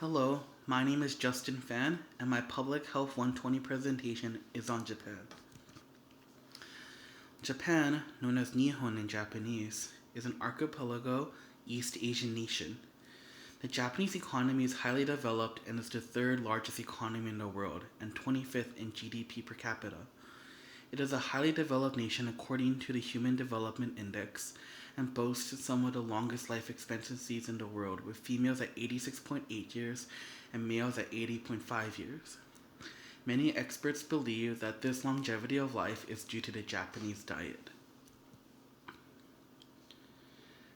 Hello, my name is JustinFan, and my Public Health 120 presentation is on Japan. Japan, known as Nihon in Japanese, is an archipelago East Asian nation. The Japanese economy is highly developed and is the third largest economy in the world and 25th in GDP per capita. It is a highly developed nation according to the Human Development Index and boasts some of the longest life expectancies in the world, with females at 86.8 years and males at 80.5 years. Many experts believe that this longevity of life is due to the Japanese diet.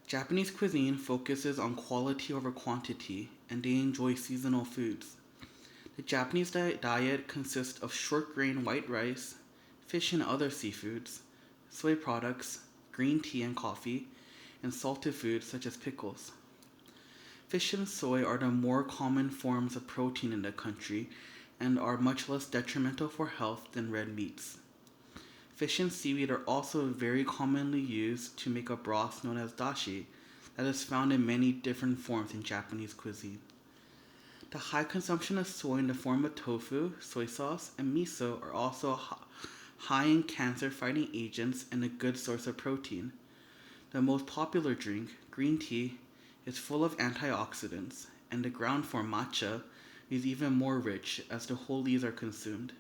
Japanese cuisine focuses on quality over quantity, and they enjoy seasonal foods. The Japanese diet consists of short grain white rice, fish and other seafoods, soy products, green tea and coffee, and salted foods such as pickles. Fish and soy are the more common forms of protein in the country and are much less detrimental for health than red meats. Fish and seaweed are also very commonly used to make a broth known as dashi that is found in many different forms in Japanese cuisine. The high consumption of soy in the form of tofu, soy sauce, and miso are also high in cancer-fighting agents and a good source of protein. The most popular drink, green tea, is full of antioxidants, and the ground form matcha is even more rich as the whole leaves are consumed.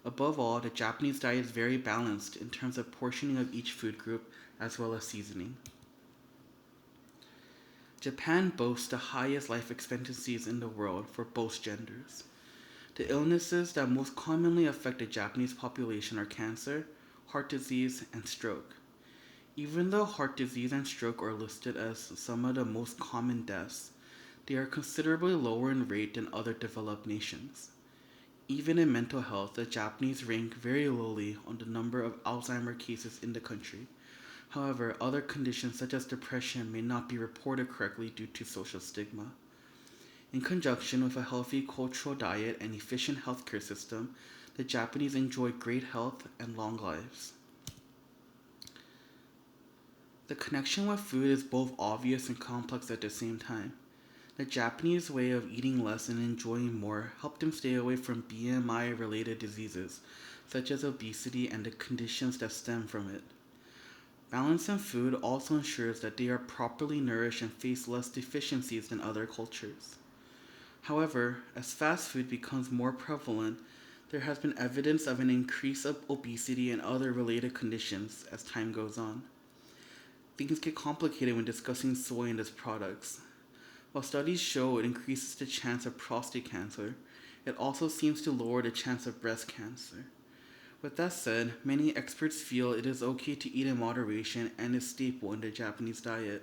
Above all, the Japanese diet is very balanced in terms of portioning of each food group as well as seasoning. Japan boasts the highest life expectancies in the world for both genders. The illnesses that most commonly affect the Japanese population are cancer, heart disease, and stroke. Even though heart disease and stroke are listed as some of the most common deaths, they are considerably lower in rate than other developed nations. Even in mental health, the Japanese rank very lowly on the number of Alzheimer's cases in the country. However, other conditions such as depression may not be reported correctly due to social stigma. In conjunction with a healthy cultural diet and efficient healthcare system, the Japanese enjoy great health and long lives. The connection with food is both obvious and complex at the same time. The Japanese way of eating less and enjoying more helped them stay away from BMI-related diseases, such as obesity and the conditions that stem from it. Balance in food also ensures that they are properly nourished and face less deficiencies than other cultures. However, as fast food becomes more prevalent, there has been evidence of an increase of obesity and other related conditions as time goes on. Things get complicated when discussing soy and its products. While studies show it increases the chance of prostate cancer, it also seems to lower the chance of breast cancer. With that said, many experts feel it is okay to eat in moderation and is staple in the Japanese diet.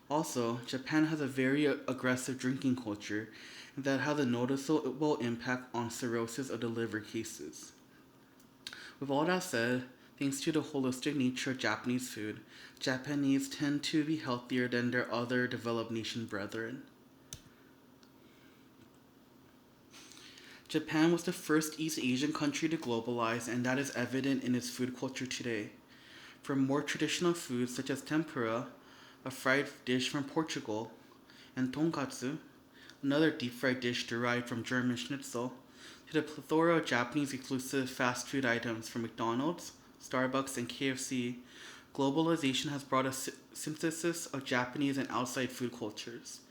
Also, Japan has a very aggressive drinking culture that has a noticeable impact on cirrhosis of the liver cases. With all that said, thanks to the holistic nature of Japanese food, Japanese tend to be healthier than their other developed nation brethren. Japan was the first East Asian country to globalize, and that is evident in its food culture today. From more traditional foods such as tempura, a fried dish from Portugal, and tonkatsu, another deep-fried dish derived from German schnitzel, to the plethora of Japanese exclusive fast food items from McDonald's, Starbucks, and KFC, globalization has brought a synthesis of Japanese and outside food cultures.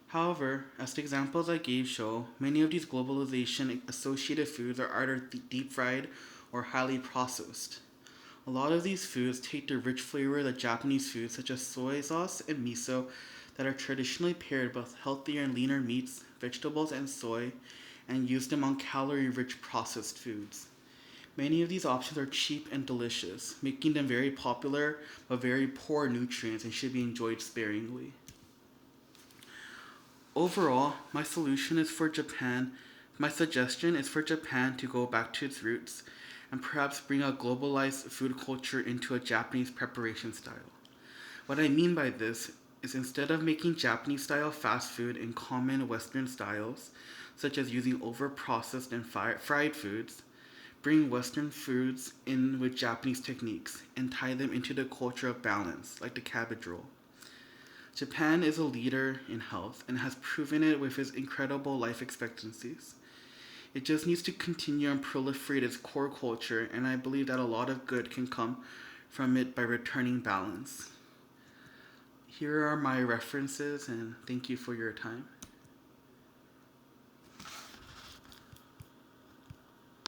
However, as the examples I gave show, many of these globalization-associated foods are either deep-fried or highly processed. A lot of these foods take the rich flavor of the Japanese foods such as soy sauce and miso that are traditionally paired with healthier and leaner meats, vegetables, and soy, and use them on calorie-rich processed foods. Many of these options are cheap and delicious, making them very popular but very poor in nutrients and should be enjoyed sparingly. Overall, my suggestion is for Japan to go back to its roots and perhaps bring a globalized food culture into a Japanese preparation style. What I mean by this is instead of making Japanese style fast food in common Western styles, such as using over-processed and fried foods, bring Western foods in with Japanese techniques and tie them into the culture of balance, like the cabbage roll. Japan is a leader in health and has proven it with its incredible life expectancies. It just needs to continue and proliferate its core culture, and I believe that a lot of good can come from it by returning balance. Here are my references, and thank you for your time.